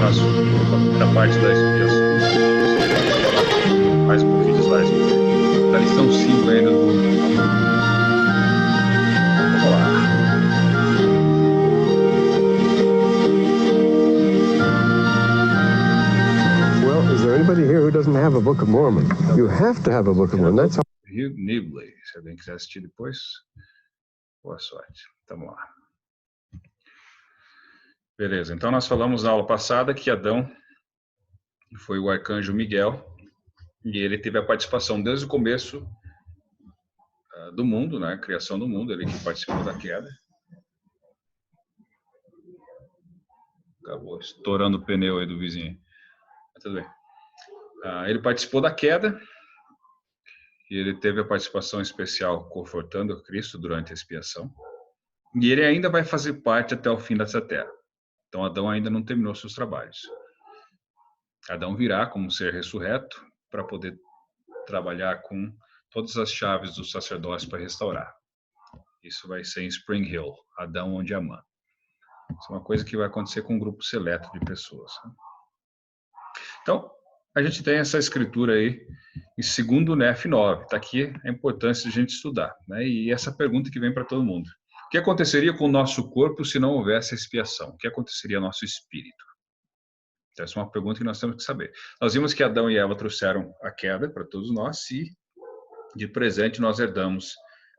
nossa primeira parte da expiação. Mais um pouquinho de slides. Da lição 5 ainda do... Vamos lá. Well, is there anybody here who doesn't have a Book of Mormon? You have to have a Book of Mormon. That's how... Hugh Nibley. Se alguém quiser assistir depois, boa sorte. Vamos lá. Beleza, então nós falamos na aula passada que Adão foi o arcanjo Miguel e ele teve a participação desde o começo do mundo, né? A criação do mundo, ele que participou da queda. Acabou estourando o pneu aí do vizinho. Mas tudo bem. Ele participou da queda e ele teve a participação especial confortando Cristo durante a expiação. E ele ainda vai fazer parte até o fim dessa terra. Então Adão ainda não terminou seus trabalhos. Adão virá como ser ressurreto para poder trabalhar com todas as chaves do sacerdócio para restaurar. Isso vai ser em Spring Hill, Adão onde Amã. Isso é uma coisa que vai acontecer com um grupo seleto de pessoas. Então, a gente tem essa escritura aí em 2 Nef 9. Está aqui a importância de a gente estudar, né? E essa pergunta que vem para todo mundo. O que aconteceria com o nosso corpo se não houvesse expiação? O que aconteceria ao nosso espírito? Então, essa é uma pergunta que nós temos que saber. Nós vimos que Adão e Eva trouxeram a queda para todos nós e, de presente, nós herdamos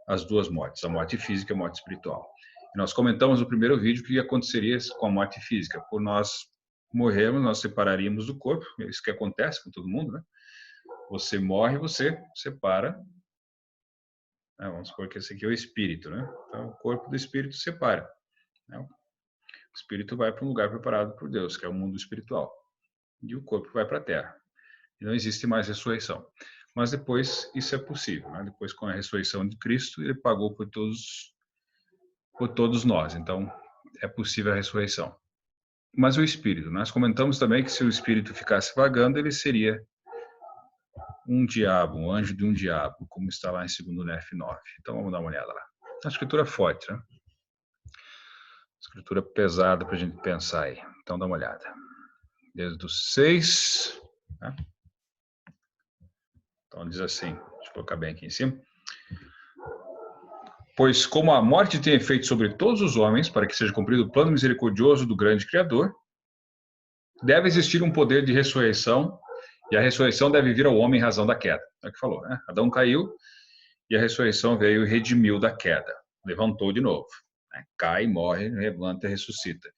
as duas mortes, a morte física e a morte espiritual. E nós comentamos no primeiro vídeo o que aconteceria com a morte física. Por nós morrermos, nós separaríamos do corpo. É isso que acontece com todo mundo, né? Você morre, você separa. Vamos supor que esse aqui é o espírito, né? Então, o corpo do espírito separa, né? O espírito vai para um lugar preparado por Deus, que é o mundo espiritual. E o corpo vai para a terra. E não existe mais ressurreição. Mas depois isso é possível, né? Depois, com a ressurreição de Cristo, ele pagou por todos nós. Então, é possível a ressurreição. Mas o espírito, nós comentamos também que se o espírito ficasse vagando, ele seria um diabo, um anjo de um diabo, como está lá em 2 Nef 9. Então, vamos dar uma olhada lá. A escritura é forte, né? Escritura pesada para a gente pensar aí. Então, dá uma olhada. Desde o 6. Né? Então, diz assim. Deixa eu colocar bem aqui em cima. Pois como a morte tem efeito sobre todos os homens, para que seja cumprido o plano misericordioso do grande Criador, deve existir um poder de ressurreição, e a ressurreição deve vir ao homem em razão da queda. É o que falou, né? Adão caiu, e a ressurreição veio e redimiu da queda. Levantou de novo. Cai, morre, levanta e ressuscita.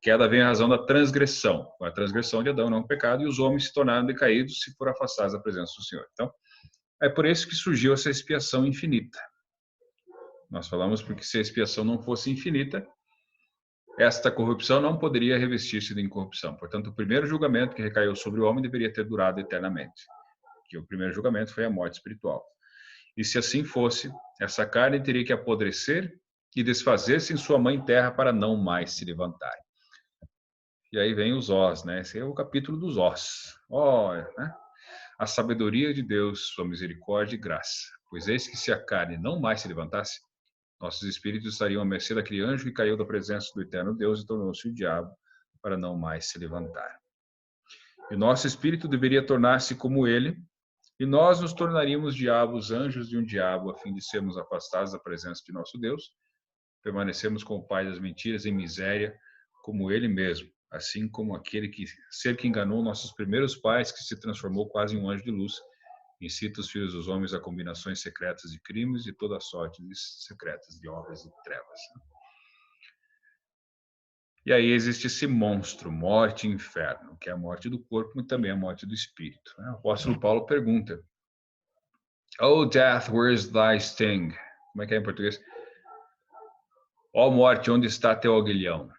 Queda vem em razão da transgressão. A transgressão de Adão não é um pecado, e os homens se tornaram decaídos se for afastados da presença do Senhor. Então, é por isso que surgiu essa expiação infinita. Nós falamos porque se a expiação não fosse infinita, esta corrupção não poderia revestir-se de incorrupção. Portanto, o primeiro julgamento que recaiu sobre o homem deveria ter durado eternamente. Que o primeiro julgamento foi a morte espiritual. E se assim fosse, essa carne teria que apodrecer e desfazer-se em sua mãe terra para não mais se levantar. E aí vem os Os, né? Esse é o capítulo dos Os. Né? A sabedoria de Deus, sua misericórdia e graça. Pois eis que se a carne não mais se levantasse, nossos espíritos estariam à mercê daquele anjo que caiu da presença do eterno Deus e tornou-se o diabo para não mais se levantar. E o nosso espírito deveria tornar-se como ele, e nós nos tornaríamos diabos, anjos de um diabo, a fim de sermos afastados da presença de nosso Deus, permanecemos com o pai das mentiras em miséria, como ele mesmo, assim como aquele ser que enganou nossos primeiros pais, que se transformou quase em um anjo de luz, incita os filhos dos homens a combinações secretas de crimes e toda sorte de secretas de obras de trevas. E aí existe esse monstro, morte e inferno, que é a morte do corpo e também a morte do espírito. O apóstolo Paulo pergunta: "O death, where is thy sting?" Como é que é em português? Ó morte, onde está teu aguilhão?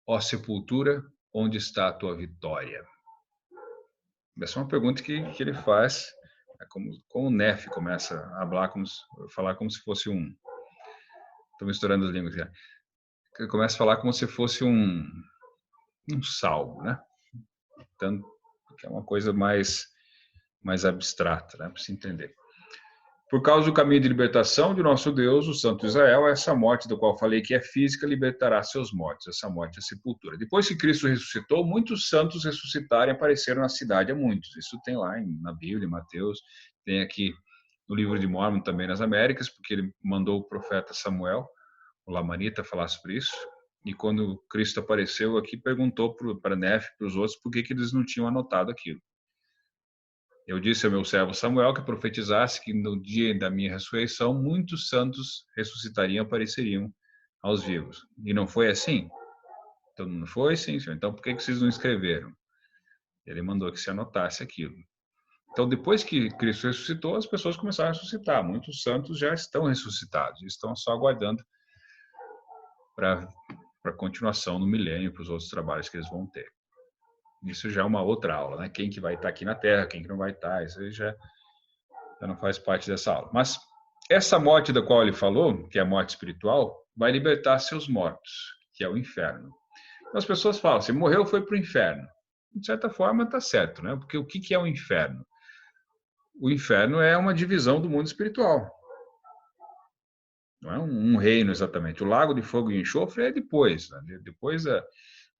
Ó sepultura, onde está a tua vitória? Essa é uma pergunta que ele faz, como o Nef começa a falar como se fosse um... Estou misturando as línguas aqui. Ele começa a falar como se fosse um salmo, né? Então, que é uma coisa mais abstrata, né? Para se entender. Por causa do caminho de libertação de nosso Deus, o Santo Israel, essa morte do qual falei que é física, libertará seus mortos. Essa morte é a sepultura. Depois que Cristo ressuscitou, muitos santos ressuscitaram e apareceram na cidade a muitos. Isso tem lá na Bíblia, em Mateus, tem aqui no livro de Mórmon também nas Américas, porque ele mandou o profeta Samuel, o Lamanita, falar sobre isso. E quando Cristo apareceu aqui, perguntou para Nefe, para os outros, por que eles não tinham anotado aquilo. Eu disse ao meu servo Samuel que profetizasse que no dia da minha ressurreição, muitos santos ressuscitariam e apareceriam aos vivos. E não foi assim? Então, não foi sim, senhor. Então, por que vocês não escreveram? Ele mandou que se anotasse aquilo. Então, depois que Cristo ressuscitou, as pessoas começaram a ressuscitar. Muitos santos já estão ressuscitados, estão só aguardando para a continuação no milênio, para os outros trabalhos que eles vão ter. Isso já é uma outra aula, né? Quem que vai estar aqui na Terra, quem que não vai estar, isso aí já não faz parte dessa aula. Mas essa morte da qual ele falou, que é a morte espiritual, vai libertar seus mortos, que é o inferno. Então, as pessoas falam, se morreu, foi para o inferno. De certa forma, está certo, né? Porque o que é o inferno? O inferno é uma divisão do mundo espiritual. Não é um reino exatamente. O lago de fogo e enxofre é depois, né? Depois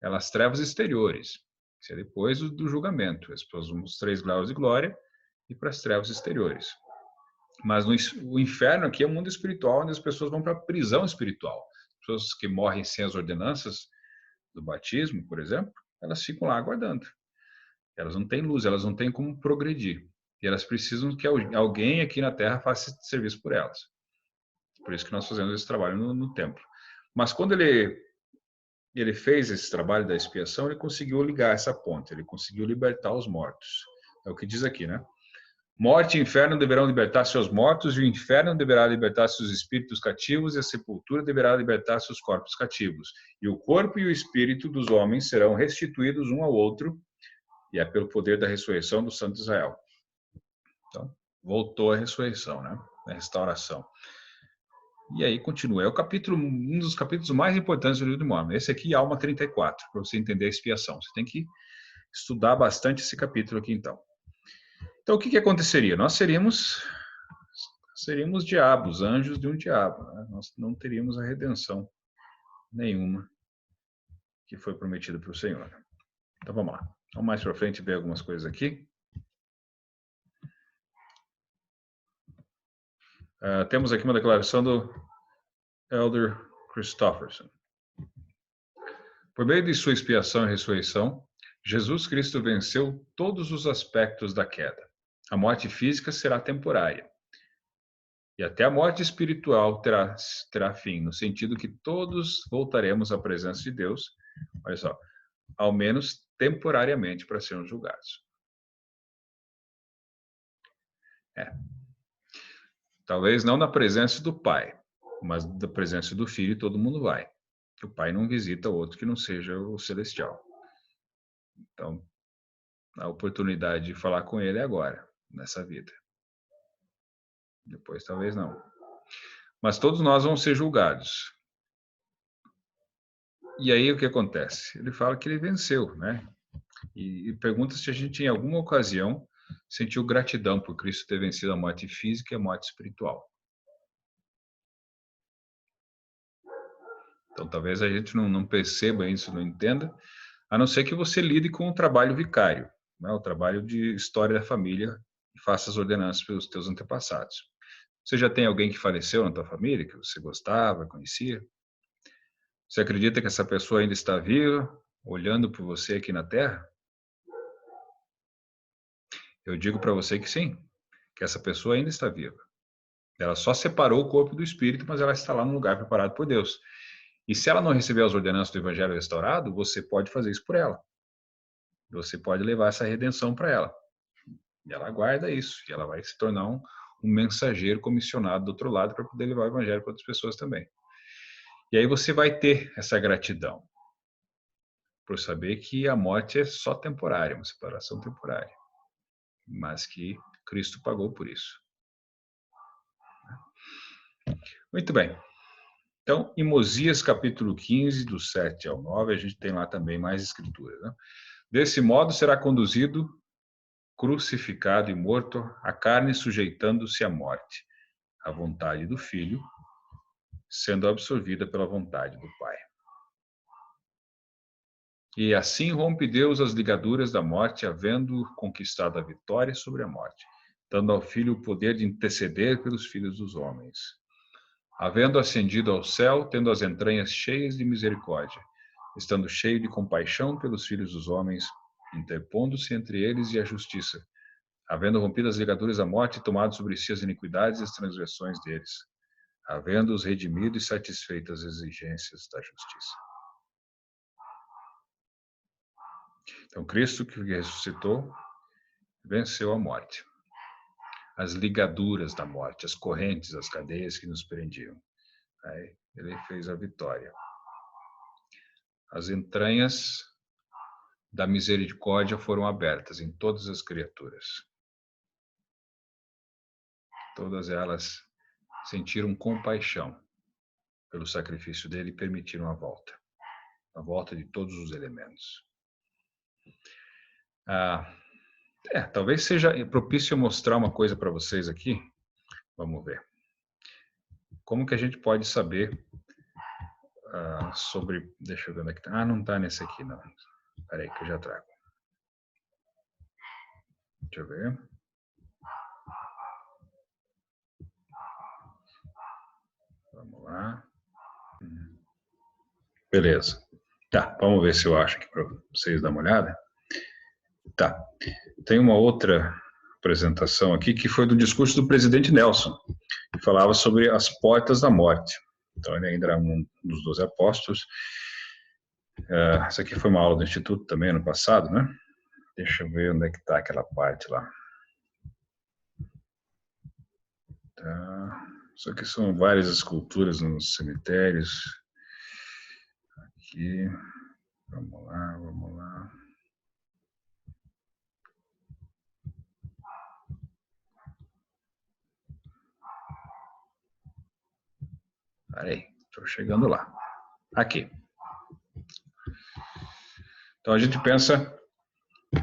as trevas exteriores. Isso é depois do julgamento. As pessoas vão os 3 graus de glória e para as trevas exteriores. Mas o inferno aqui é o mundo espiritual, onde as pessoas vão para a prisão espiritual. As pessoas que morrem sem as ordenanças do batismo, por exemplo, elas ficam lá aguardando. Elas não têm luz, elas não têm como progredir. E elas precisam que alguém aqui na Terra faça esse serviço por elas. Por isso que nós fazemos esse trabalho no templo. Mas quando ele fez esse trabalho da expiação, ele conseguiu ligar essa ponte, ele conseguiu libertar os mortos. É o que diz aqui, né? Morte e inferno deverão libertar seus mortos, e o inferno deverá libertar seus espíritos cativos, e a sepultura deverá libertar seus corpos cativos. E o corpo e o espírito dos homens serão restituídos um ao outro, e é pelo poder da ressurreição do Santo Israel. Então, voltou a ressurreição, né? A restauração. E aí continua. É um dos capítulos mais importantes do livro de Mórmon. Esse aqui, Alma 34, para você entender a expiação. Você tem que estudar bastante esse capítulo aqui, então. Então, o que aconteceria? Nós seríamos diabos, anjos de um diabo. Né? Nós não teríamos a redenção nenhuma que foi prometida para o Senhor. Então, vamos lá. Vamos mais para frente ver algumas coisas aqui. Temos aqui uma declaração do Elder Christofferson. Por meio de sua expiação e ressurreição, Jesus Cristo venceu todos os aspectos da queda. A morte física será temporária. E até a morte espiritual terá fim, no sentido que todos voltaremos à presença de Deus, olha só, ao menos temporariamente para sermos julgados. Talvez não na presença do Pai, mas da presença do Filho todo mundo vai. O Pai não visita outro que não seja o celestial. Então, a oportunidade de falar com Ele é agora, nessa vida. Depois talvez não. Mas todos nós vamos ser julgados. E aí o que acontece? Ele fala que ele venceu, né? E pergunta se a gente em alguma ocasião sentiu gratidão por Cristo ter vencido a morte física e a morte espiritual. Então talvez a gente não perceba isso, não entenda, a não ser que você lide com o trabalho vicário, né? O trabalho de história da família e faça as ordenanças pelos teus antepassados. Você já tem alguém que faleceu na tua família, que você gostava, conhecia? Você acredita que essa pessoa ainda está viva, olhando por você aqui na Terra? Eu digo para você que sim, que essa pessoa ainda está viva. Ela só separou o corpo do espírito, mas ela está lá no lugar preparado por Deus. E se ela não receber as ordenanças do Evangelho restaurado, você pode fazer isso por ela. Você pode levar essa redenção para ela. E ela guarda isso. E ela vai se tornar um mensageiro comissionado do outro lado para poder levar o Evangelho para outras pessoas também. E aí você vai ter essa gratidão por saber que a morte é só temporária, uma separação temporária, mas que Cristo pagou por isso. Muito bem. Então, em Mosias capítulo 15, do 7 ao 9, a gente tem lá também mais escrituras. Né? Desse modo será conduzido, crucificado e morto, a carne sujeitando-se à morte. a vontade do Filho, sendo absorvida pela vontade do Pai. E assim rompe Deus as ligaduras da morte, havendo conquistado a vitória sobre a morte, dando ao Filho o poder de interceder pelos filhos dos homens. Havendo ascendido ao céu, tendo as entranhas cheias de misericórdia, estando cheio de compaixão pelos filhos dos homens, interpondo-se entre eles e a justiça, havendo rompido as ligaduras da morte e tomado sobre si as iniquidades e as transgressões deles, havendo-os redimido e satisfeito as exigências da justiça. Então, Cristo que ressuscitou, venceu a morte. As ligaduras da morte, as correntes, as cadeias que nos prendiam. Aí, ele fez a vitória. As entranhas da misericórdia foram abertas em todas as criaturas. Todas elas sentiram compaixão pelo sacrifício dele e permitiram a volta de todos os elementos. Talvez seja propício mostrar uma coisa para vocês aqui. Vamos ver. Como que a gente pode saber sobre... Deixa eu ver onde é que tá. Não está nesse aqui, não. Espera aí que eu já trago. Deixa eu ver. Vamos lá. Beleza. Tá, vamos ver se eu acho aqui para vocês dar uma olhada. Tá. Tem uma outra apresentação aqui que foi do discurso do presidente Nelson, que falava sobre as portas da morte. Então, ele ainda era um dos 12 apóstolos. Essa aqui foi uma aula do Instituto também, ano passado, né? Deixa eu ver onde é que está aquela parte lá. Tá. Isso aqui são várias esculturas nos cemitérios. Aqui. Vamos lá, vamos lá. Peraí, estou chegando lá. Aqui. Então a gente pensa,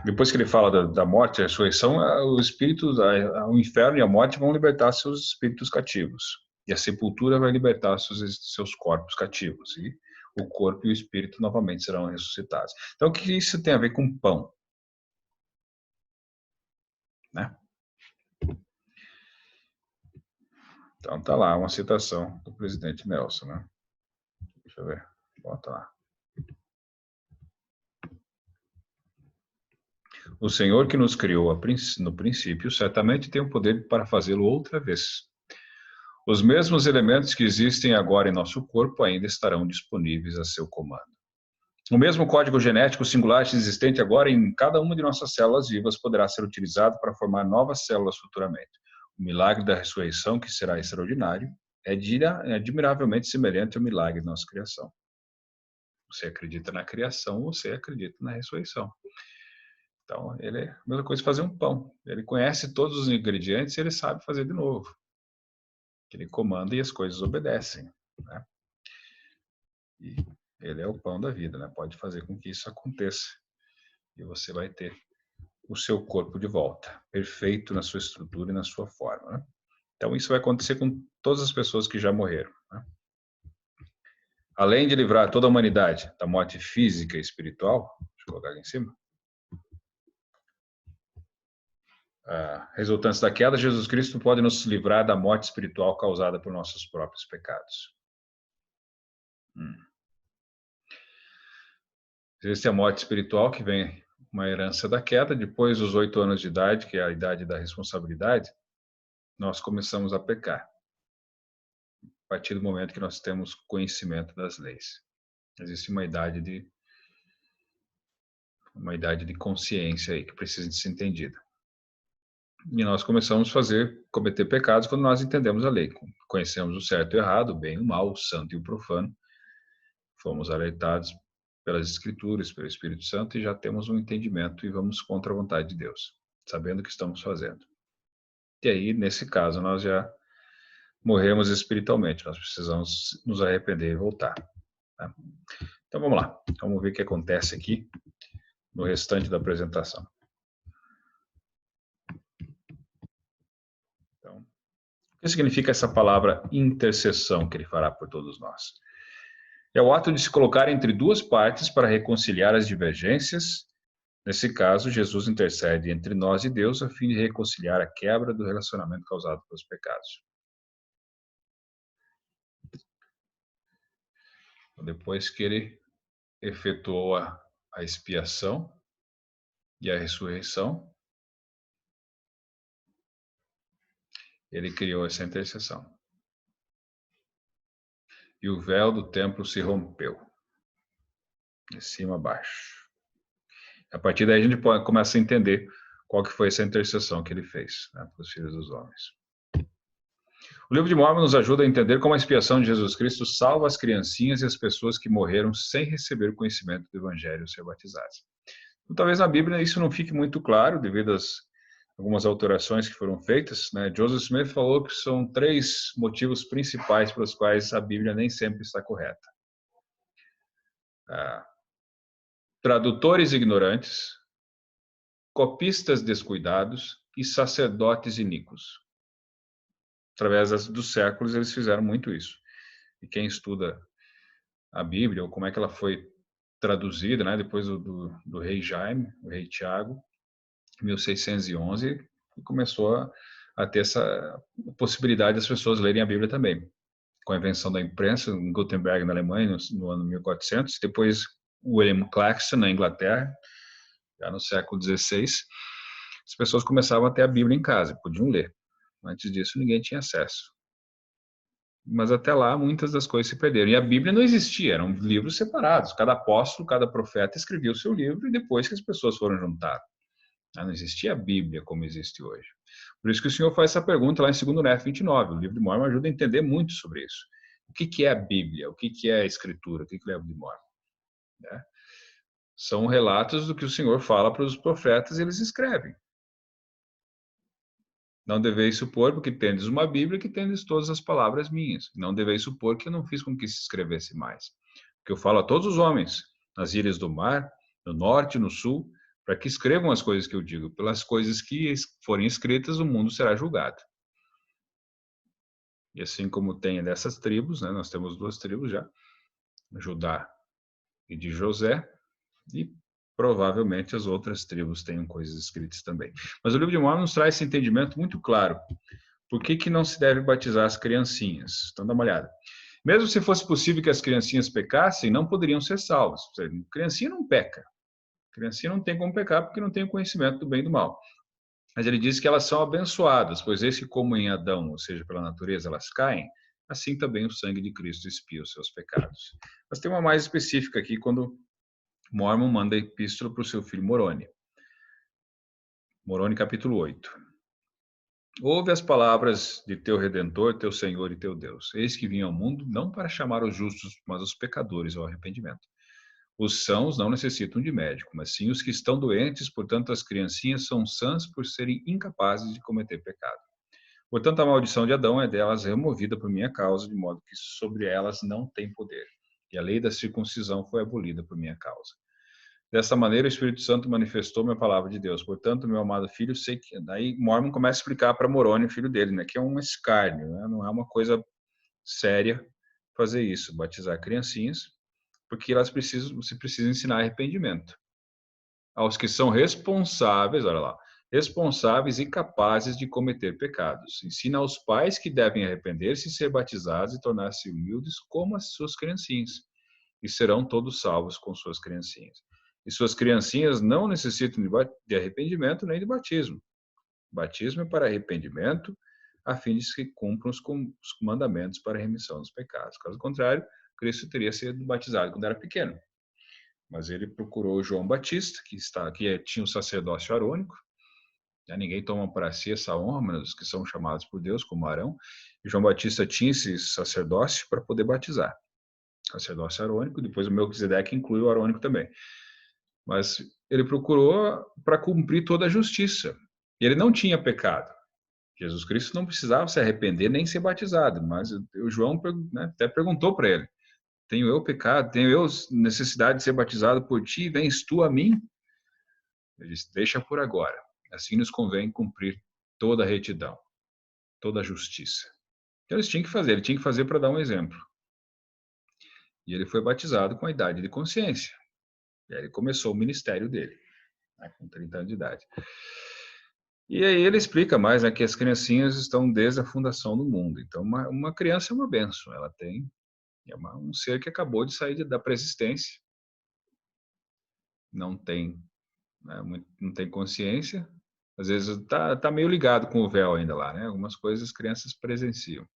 depois que ele fala da morte e a ressurreição, o espírito, o inferno e a morte vão libertar seus espíritos cativos. E a sepultura vai libertar seus corpos cativos. E o corpo e o espírito novamente serão ressuscitados. Então o que isso tem a ver com pão? Né? Então tá lá uma citação do presidente Nelson, né? Deixa eu ver, bota lá. O Senhor que nos criou no princípio certamente tem o poder para fazê-lo outra vez. Os mesmos elementos que existem agora em nosso corpo ainda estarão disponíveis a seu comando. O mesmo código genético singular existente agora em cada uma de nossas células vivas poderá ser utilizado para formar novas células futuramente. O milagre da ressurreição, que será extraordinário, é admiravelmente semelhante ao milagre da nossa criação. Você acredita na criação, você acredita na ressurreição. Então, ele é a mesma coisa que fazer um pão. Ele conhece todos os ingredientes e ele sabe fazer de novo. Ele comanda e as coisas obedecem. Né? E ele é o pão da vida, né? Pode fazer com que isso aconteça. E você vai ter o seu corpo de volta, perfeito na sua estrutura e na sua forma. Né? Então, isso vai acontecer com todas as pessoas que já morreram. Né? Além de livrar toda a humanidade da morte física e espiritual, deixa eu colocar aqui em cima, resultantes da queda, Jesus Cristo pode nos livrar da morte espiritual causada por nossos próprios pecados. Existe a morte espiritual, que vem uma herança da queda. Depois dos 8 anos de idade, que é a idade da responsabilidade, nós começamos a pecar. A partir do momento que nós temos conhecimento das leis. Existe uma idade de consciência aí que precisa de ser entendida. E nós começamos a cometer pecados quando nós entendemos a lei. Conhecemos o certo e o errado, o bem e o mal, o santo e o profano. Fomos alertados pelas Escrituras, pelo Espírito Santo, e já temos um entendimento e vamos contra a vontade de Deus, sabendo o que estamos fazendo. E aí, nesse caso, nós já morremos espiritualmente, nós precisamos nos arrepender e voltar. Tá? Então vamos lá, vamos ver o que acontece aqui no restante da apresentação. Então, o que significa essa palavra intercessão que ele fará por todos nós? É o ato de se colocar entre duas partes para reconciliar as divergências. Nesse caso, Jesus intercede entre nós e Deus a fim de reconciliar a quebra do relacionamento causado pelos pecados. Depois que ele efetuou a expiação e a ressurreição, ele criou essa intercessão. E o véu do templo se rompeu, de cima a baixo. A partir daí a gente começa a entender qual que foi essa intercessão que ele fez, né, para os filhos dos homens. O livro de Mórmon nos ajuda a entender como a expiação de Jesus Cristo salva as criancinhas e as pessoas que morreram sem receber o conhecimento do Evangelho e ser batizadas. Então, talvez na Bíblia isso não fique muito claro, devido às algumas alterações que foram feitas, né? Joseph Smith falou que são 3 motivos principais pelos quais a Bíblia nem sempre está correta. Tradutores ignorantes, copistas descuidados e sacerdotes iníquos. Através dos séculos eles fizeram muito isso. E quem estuda a Bíblia, ou como é que ela foi traduzida, né, depois do rei Jaime, o rei Tiago, 1611, começou a ter essa possibilidade das pessoas lerem a Bíblia também. Com a invenção da imprensa, em Gutenberg, na Alemanha, no ano 1400, depois William Claxton, na Inglaterra, já no século XVI, as pessoas começavam a ter a Bíblia em casa, podiam ler. Antes disso, ninguém tinha acesso. Mas até lá, muitas das coisas se perderam. E a Bíblia não existia, eram livros separados. Cada apóstolo, cada profeta escrevia o seu livro e depois que as pessoas foram juntar. Não existia a Bíblia como existe hoje. Por isso que o Senhor faz essa pergunta lá em 2 Nefe 29. O livro de Mórmon ajuda a entender muito sobre isso. O que é a Bíblia? O que é a Escritura? O que é o livro de Mórmon? Né? São relatos do que o Senhor fala para os profetas e eles escrevem. Não deveis supor, porque tendes uma Bíblia, que tendes todas as palavras minhas. Não deveis supor que eu não fiz com que se escrevesse mais. Porque eu falo a todos os homens, nas ilhas do mar, no norte e no sul, para que escrevam as coisas que eu digo. Pelas coisas que forem escritas, o mundo será julgado. E assim como tem dessas tribos, né, nós temos 2 tribos já, Judá e de José, e provavelmente as outras tribos tenham coisas escritas também. Mas o livro de Mórmon nos traz esse entendimento muito claro. Por que não se deve batizar as criancinhas? Então dá uma olhada. Mesmo se fosse possível que as criancinhas pecassem, não poderiam ser salvas. Ou seja, criancinha não peca. Criancinha não tem como pecar porque não tem o conhecimento do bem e do mal. Mas ele diz que elas são abençoadas, pois esse como em Adão, ou seja, pela natureza, elas caem, assim também o sangue de Cristo expia os seus pecados. Mas tem uma mais específica aqui, quando Mórmon manda a epístola para o seu filho Moroni. Moroni, capítulo 8. Ouve as palavras de teu Redentor, teu Senhor e teu Deus. Eis que vim ao mundo, não para chamar os justos, mas os pecadores ao arrependimento. Os sãos não necessitam de médico, mas sim os que estão doentes, portanto as criancinhas são sãs por serem incapazes de cometer pecado. Portanto, a maldição de Adão é delas removida por minha causa, de modo que sobre elas não tem poder. E a lei da circuncisão foi abolida por minha causa. Dessa maneira, o Espírito Santo manifestou-me a palavra de Deus. Portanto, meu amado filho, sei que... Daí Mórmon começa a explicar para Moroni, filho dele, né, que é um escárnio, né, não é uma coisa séria fazer isso, batizar criancinhas, porque você precisa ensinar arrependimento. Aos que são responsáveis, olha lá, responsáveis e capazes de cometer pecados. Ensina aos pais que devem arrepender-se, ser batizados e tornar-se humildes como as suas criancinhas, e serão todos salvos com suas criancinhas. E suas criancinhas não necessitam de arrependimento nem de batismo. Batismo é para arrependimento, a fim de que cumpram os mandamentos para a remissão dos pecados. Caso contrário, Cristo teria sido batizado quando era pequeno. Mas ele procurou João Batista, que tinha o sacerdócio arônico. Ninguém toma para si essa honra, mas os que são chamados por Deus, como Arão. E João Batista tinha esse sacerdócio para poder batizar. Sacerdócio arônico, depois o Melquisedeque inclui o arônico também. Mas ele procurou para cumprir toda a justiça. E ele não tinha pecado. Jesus Cristo não precisava se arrepender nem ser batizado, mas o João, né, até perguntou para ele: tenho eu pecado? Tenho eu necessidade de ser batizado por ti? Vens tu a mim? Ele disse: deixa por agora. Assim nos convém cumprir toda a retidão. toda a justiça. Então ele tinha que fazer para dar um exemplo. E ele foi batizado com a idade de consciência. E aí ele começou o ministério dele, né, com 30 anos de idade. E aí ele explica mais, né, que as criancinhas estão desde a fundação do mundo. Então uma criança é uma bênção, ela tem um ser que acabou de sair da pré-existência, não tem, né, não tem consciência, às vezes tá meio ligado com o véu ainda lá, né? Algumas coisas as crianças presenciam.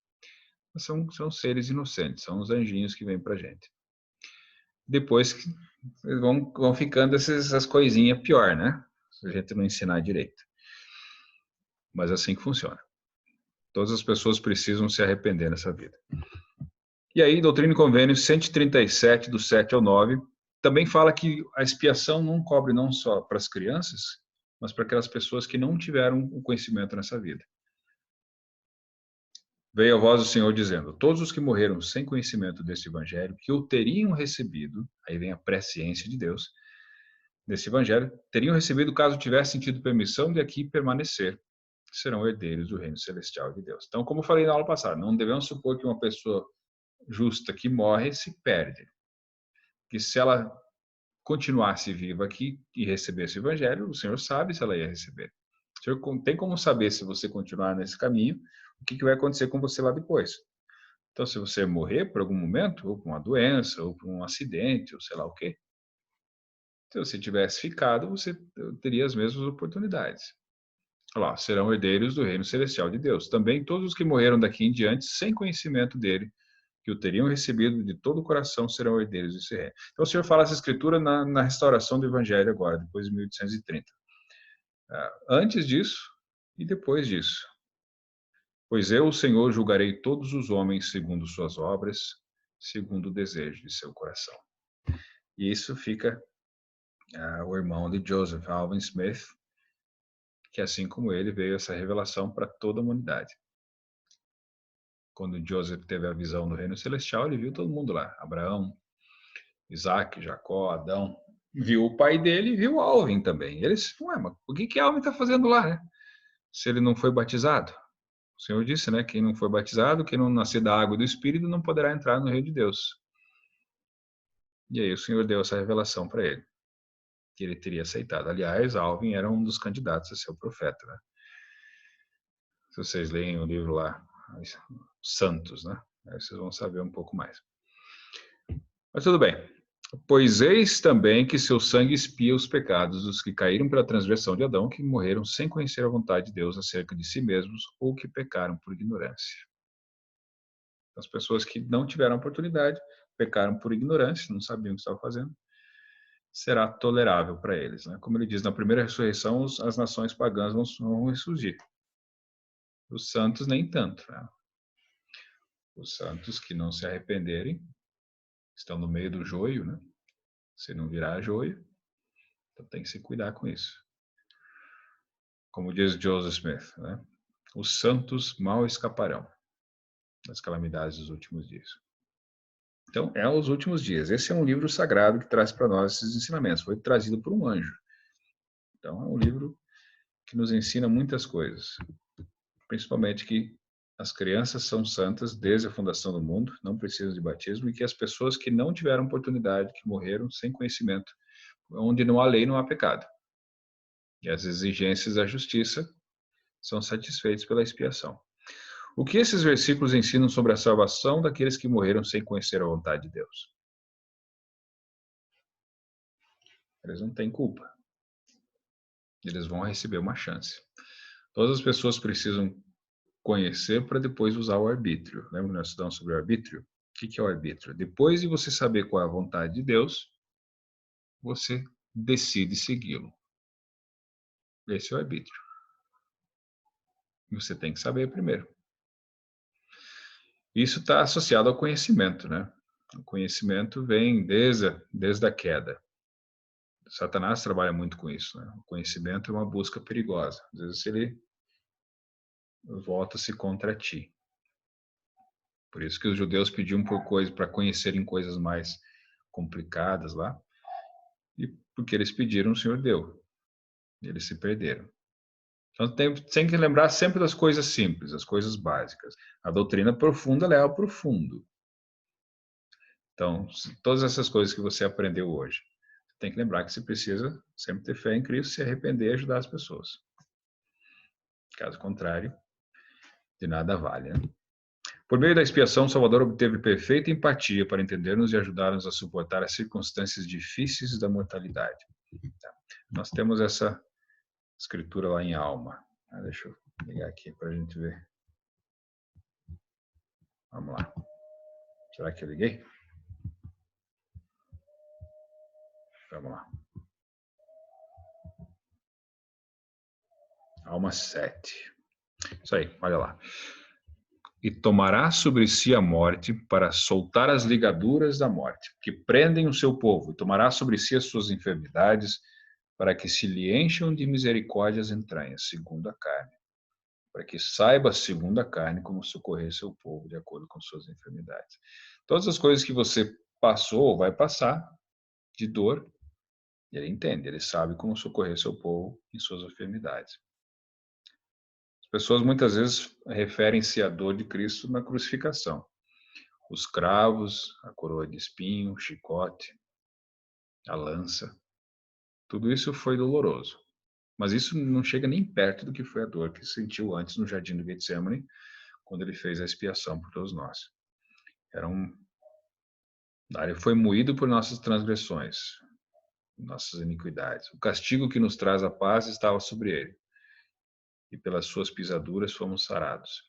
Mas são seres inocentes, são os anjinhos que vêm para gente. Depois que vão ficando essas coisinhas pior, né? Se a gente não ensinar direito. Mas é assim que funciona. Todas as pessoas precisam se arrepender nessa vida. E aí, Doutrina e Convênios 137, do 7 ao 9, também fala que a expiação não cobre não só para as crianças, mas para aquelas pessoas que não tiveram o conhecimento nessa vida. Veio a voz do Senhor dizendo: todos os que morreram sem conhecimento desse evangelho, que o teriam recebido, aí vem a presciência de Deus, desse evangelho, teriam recebido caso tivessem tido permissão de aqui permanecer, serão herdeiros do reino celestial de Deus. Então, como eu falei na aula passada, não devemos supor que uma pessoa justa que morre se perde. Que se ela continuasse viva aqui e recebesse o evangelho, o Senhor sabe se ela ia receber. O Senhor tem como saber, se você continuar nesse caminho, o que vai acontecer com você lá depois. Então, se você morrer por algum momento, ou por uma doença, ou por um acidente, ou sei lá o quê, se você tivesse ficado, você teria as mesmas oportunidades. Olha lá, serão herdeiros do reino celestial de Deus. Também todos os que morreram daqui em diante, sem conhecimento dele, que o teriam recebido de todo o coração, serão herdeiros desse reino. Então, o Senhor fala essa escritura na restauração do Evangelho agora, depois de 1830. Antes disso e depois disso. Pois eu, o Senhor, julgarei todos os homens segundo suas obras, segundo o desejo de seu coração. E isso fica o irmão de Joseph, Alvin Smith, que assim como ele, veio essa revelação para toda a humanidade. Quando Joseph teve a visão do reino celestial, ele viu todo mundo lá. Abraão, Isaac, Jacó, Adão. Viu o pai dele e viu Alvin também. Eles, mas o que Alvin está fazendo lá, né? Se ele não foi batizado. O Senhor disse, né? Quem não foi batizado, quem não nascer da água e do Espírito, não poderá entrar no reino de Deus. E aí o Senhor deu essa revelação para ele, que ele teria aceitado. Aliás, Alvin era um dos candidatos a ser o profeta, né? Se vocês leem o livro lá, Santos, né? Aí vocês vão saber um pouco mais. Mas tudo bem. Pois eis também que seu sangue expia os pecados dos que caíram pela transgressão de Adão, que morreram sem conhecer a vontade de Deus acerca de si mesmos, ou que pecaram por ignorância. As pessoas que não tiveram oportunidade, pecaram por ignorância, não sabiam o que estavam fazendo, será tolerável para eles, né? Como ele diz, na primeira ressurreição, as nações pagãs vão ressurgir. Os santos nem tanto, né? Os santos que não se arrependerem estão no meio do joio, né? Se não virar joio, então tem que se cuidar com isso. Como diz Joseph Smith, né? Os santos mal escaparão das calamidades dos últimos dias. Então, é os últimos dias. Esse é um livro sagrado que traz para nós esses ensinamentos. Foi trazido por um anjo. Então, é um livro que nos ensina muitas coisas. Principalmente que as crianças são santas desde a fundação do mundo, não precisam de batismo, e que as pessoas que não tiveram oportunidade, que morreram sem conhecimento, onde não há lei, não há pecado. E as exigências da justiça são satisfeitas pela expiação. O que esses versículos ensinam sobre a salvação daqueles que morreram sem conhecer a vontade de Deus? Eles não têm culpa. Eles vão receber uma chance. Todas as pessoas precisam conhecer para depois usar o arbítrio. Lembra que nós estudamos sobre o arbítrio? O que é o arbítrio? Depois de você saber qual é a vontade de Deus, você decide segui-lo. Esse é o arbítrio. Você tem que saber primeiro. Isso está associado ao conhecimento, né? O conhecimento vem desde a queda. Satanás trabalha muito com isso, né? O conhecimento é uma busca perigosa. Às vezes ele volta-se contra ti. Por isso que os judeus pediam por coisas para conhecerem coisas mais complicadas lá. E porque eles pediram, o Senhor deu. Eles se perderam. Então tem que lembrar sempre das coisas simples, as coisas básicas. A doutrina profunda leva ao profundo. Então, todas essas coisas que você aprendeu hoje, tem que lembrar que você precisa sempre ter fé em Cristo, se arrepender e ajudar as pessoas. Caso contrário, de nada vale. Né? Por meio da expiação, o Salvador obteve perfeita empatia para entender-nos e ajudar-nos a suportar as circunstâncias difíceis da mortalidade. Tá. Nós temos essa escritura lá em Alma. Deixa eu ligar aqui para a gente ver. Vamos lá. Será que eu liguei? Vamos lá. Alma 7. Isso aí, olha lá. E tomará sobre si a morte para soltar as ligaduras da morte, que prendem o seu povo, e tomará sobre si as suas enfermidades, para que se lhe encham de misericórdia as entranhas, segundo a carne, para que saiba, segundo a carne, como socorrer seu povo, de acordo com suas enfermidades. Todas as coisas que você passou ou vai passar, de dor, ele entende, ele sabe como socorrer seu povo em suas enfermidades. As pessoas muitas vezes referem-se à dor de Cristo na crucificação. Os cravos, a coroa de espinho, o chicote, a lança, tudo isso foi doloroso. Mas isso não chega nem perto do que foi a dor que sentiu antes no jardim do Getsemane, quando ele fez a expiação por todos nós. Ele foi moído por nossas transgressões, nossas iniquidades. O castigo que nos traz a paz estava sobre ele, e pelas suas pisaduras fomos sarados.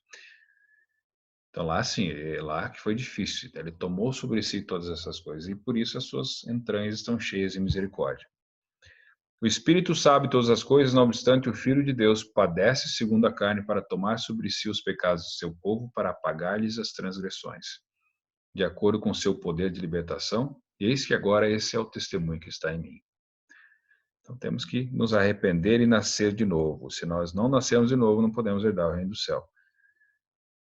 Então lá sim, é lá que foi difícil. Ele tomou sobre si todas essas coisas e por isso as suas entranhas estão cheias de misericórdia. O Espírito sabe todas as coisas, não obstante o Filho de Deus padece segundo a carne para tomar sobre si os pecados do seu povo, para apagar-lhes as transgressões, de acordo com o seu poder de libertação. E eis que agora esse é o testemunho que está em mim. Então temos que nos arrepender e nascer de novo. Se nós não nascermos de novo, não podemos herdar o reino do céu.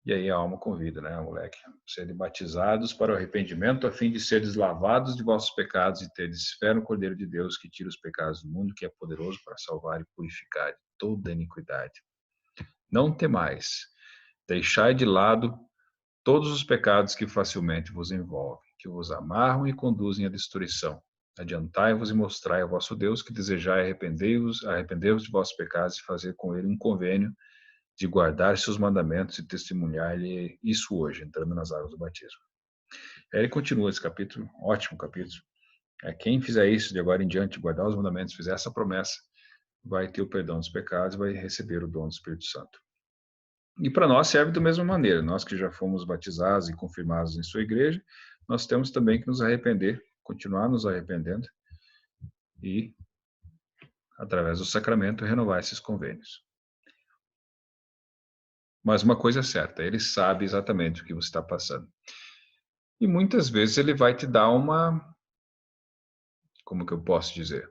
E aí a alma convida, né, moleque? Serem batizados para o arrependimento, a fim de seres lavados de vossos pecados e teres fé no Cordeiro de Deus, que tira os pecados do mundo, que é poderoso para salvar e purificar de toda iniquidade. Não temais, deixai de lado todos os pecados que facilmente vos envolvem, que vos amarram e conduzem à destruição. Adiantai-vos e mostrai ao vosso Deus que desejai arrependei-vos de vossos pecados e fazer com ele um convênio de guardar seus mandamentos e testemunhar-lhe isso hoje, entrando nas águas do batismo. Aí ele continua esse capítulo, ótimo capítulo. Quem fizer isso de agora em diante, guardar os mandamentos, fizer essa promessa, vai ter o perdão dos pecados, vai receber o dom do Espírito Santo. E para nós serve da mesma maneira. Nós que já fomos batizados e confirmados em sua igreja, nós temos também que nos arrepender, continuar nos arrependendo e, através do sacramento, renovar esses convênios. Mas uma coisa é certa, ele sabe exatamente o que você está passando. E muitas vezes ele vai te dar como que eu posso dizer?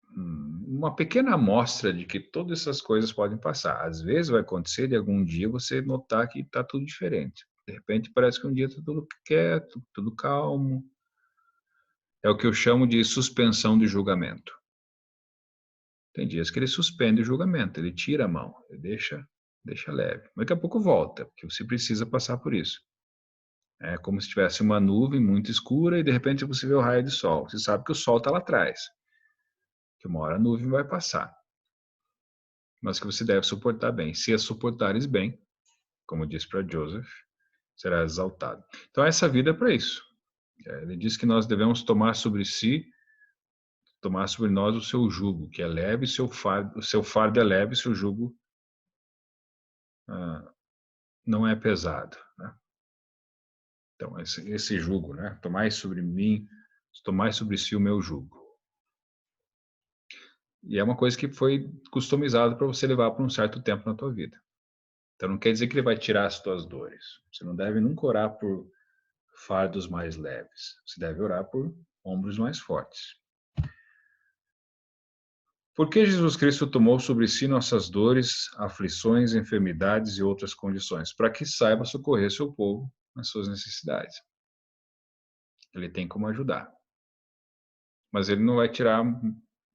Uma pequena amostra de que todas essas coisas podem passar. Às vezes vai acontecer de algum dia você notar que está tudo diferente. De repente parece que um dia está tudo quieto, tudo calmo. É o que eu chamo de suspensão de julgamento. Tem dias que ele suspende o julgamento, ele tira a mão, ele deixa leve. Daqui a pouco volta, porque você precisa passar por isso. É como se tivesse uma nuvem muito escura e de repente você vê o raio de sol. Você sabe que o sol está lá atrás, que uma hora a nuvem vai passar. Mas que você deve suportar bem. Se a suportares bem, como diz para Joseph, será exaltado. Então essa vida é para isso. Ele diz que nós devemos tomar sobre nós o seu jugo, que é leve, o seu fardo é leve, o seu jugo não é pesado, né? Então esse jugo, né? Tomai sobre si o meu jugo. E é uma coisa que foi customizada para você levar por um certo tempo na tua vida. Então não quer dizer que ele vai tirar as tuas dores. Você não deve nunca orar por fardos mais leves. Você deve orar por ombros mais fortes. Por que Jesus Cristo tomou sobre si nossas dores, aflições, enfermidades e outras condições? Para que saiba socorrer seu povo nas suas necessidades. Ele tem como ajudar. Mas ele não vai tirar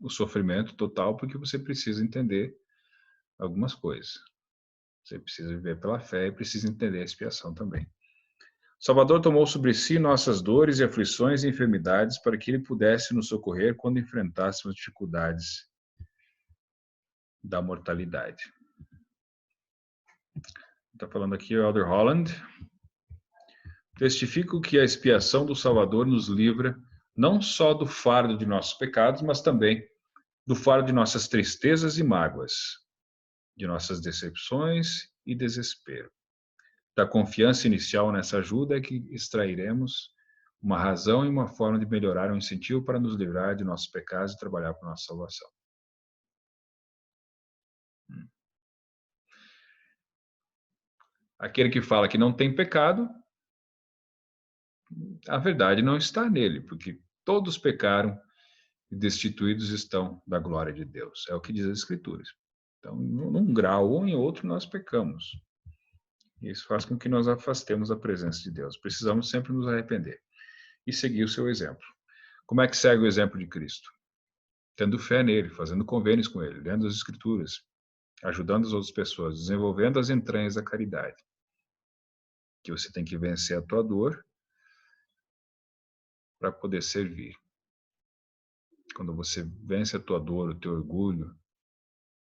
o sofrimento total, porque você precisa entender algumas coisas. Você precisa viver pela fé e precisa entender a expiação também. O Salvador tomou sobre si nossas dores e aflições e enfermidades para que ele pudesse nos socorrer quando enfrentássemos dificuldades da mortalidade. Está falando aqui o Elder Holland. Testifico que a expiação do Salvador nos livra não só do fardo de nossos pecados, mas também do fardo de nossas tristezas e mágoas, de nossas decepções e desespero. Da confiança inicial nessa ajuda é que extrairemos uma razão e uma forma de melhorar o incentivo para nos livrar de nossos pecados e trabalhar para a nossa salvação. Aquele que fala que não tem pecado, a verdade não está nele, porque todos pecaram e destituídos estão da glória de Deus. É o que diz as Escrituras. Então, num grau ou em outro, nós pecamos. Isso faz com que nós afastemos a presença de Deus. Precisamos sempre nos arrepender e seguir o seu exemplo. Como é que segue o exemplo de Cristo? Tendo fé nele, fazendo convênios com ele, lendo as Escrituras, ajudando as outras pessoas, desenvolvendo as entranhas da caridade. Que você tem que vencer a tua dor para poder servir. Quando você vence a tua dor, o teu orgulho,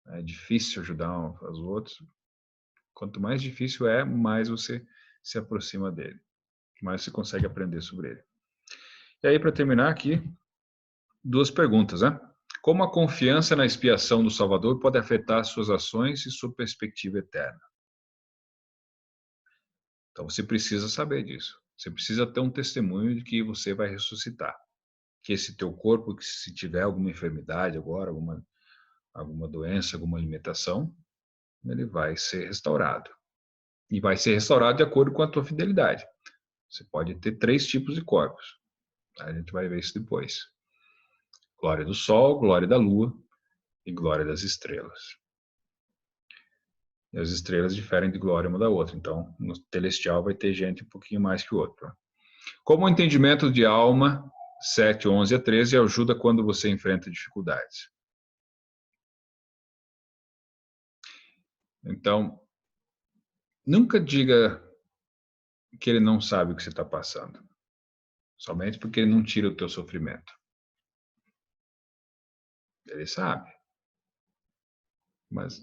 é difícil ajudar os outros. Quanto mais difícil é, mais você se aproxima dele, mais você consegue aprender sobre ele. E aí, para terminar aqui, 2 perguntas, né? Como a confiança na expiação do Salvador pode afetar suas ações e sua perspectiva eterna? Então, você precisa saber disso. Você precisa ter um testemunho de que você vai ressuscitar. Que esse teu corpo, que se tiver alguma enfermidade agora, alguma doença, alguma limitação, ele vai ser restaurado. E vai ser restaurado de acordo com a tua fidelidade. Você pode ter 3 tipos de corpos. A gente vai ver isso depois. Glória do sol, glória da lua e glória das estrelas. E as estrelas diferem de glória uma da outra. Então, no celestial vai ter gente um pouquinho mais que o outro. Como o entendimento de alma, 7, 11 a 13, ajuda quando você enfrenta dificuldades. Então, nunca diga que ele não sabe o que você está passando. Somente porque ele não tira o teu sofrimento. Ele sabe. Mas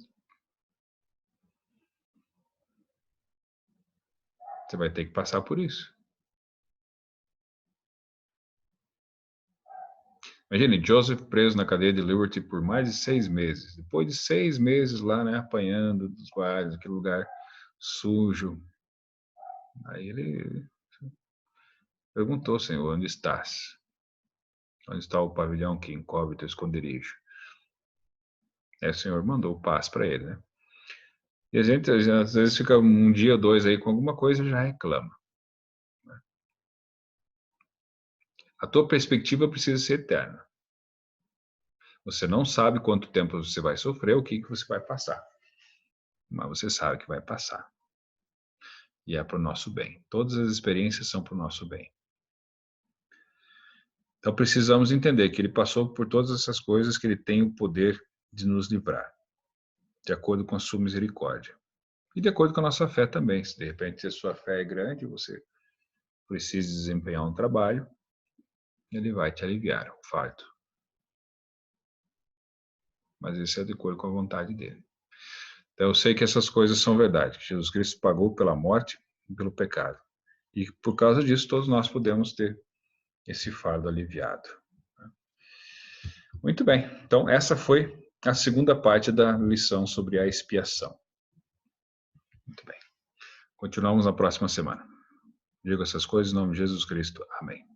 você vai ter que passar por isso. Imagine, Joseph preso na cadeia de Liberty por mais de 6 meses. Depois de 6 meses lá, né, apanhando dos guardas, aquele lugar sujo. Aí ele perguntou, Senhor, onde estás? Onde está o pavilhão que encobre teu esconderijo? Aí o Senhor mandou paz para ele, né? E a gente, às vezes, fica um dia ou 2 aí com alguma coisa e já reclama. A tua perspectiva precisa ser eterna. Você não sabe quanto tempo você vai sofrer, o que você vai passar. Mas você sabe que vai passar. E é para o nosso bem. Todas as experiências são para o nosso bem. Então precisamos entender que ele passou por todas essas coisas, que ele tem o poder de nos livrar, de acordo com a sua misericórdia. E de acordo com a nossa fé também. Se de repente a sua fé é grande, você precisa desempenhar um trabalho, ele vai te aliviar o fardo. Mas isso é de acordo com a vontade dele. Então eu sei que essas coisas são verdade, que Jesus Cristo pagou pela morte e pelo pecado. E por causa disso todos nós podemos ter esse fardo aliviado. Muito bem, então essa foi a segunda parte da lição sobre a expiação. Muito bem. Continuamos na próxima semana. Digo essas coisas em nome de Jesus Cristo. Amém.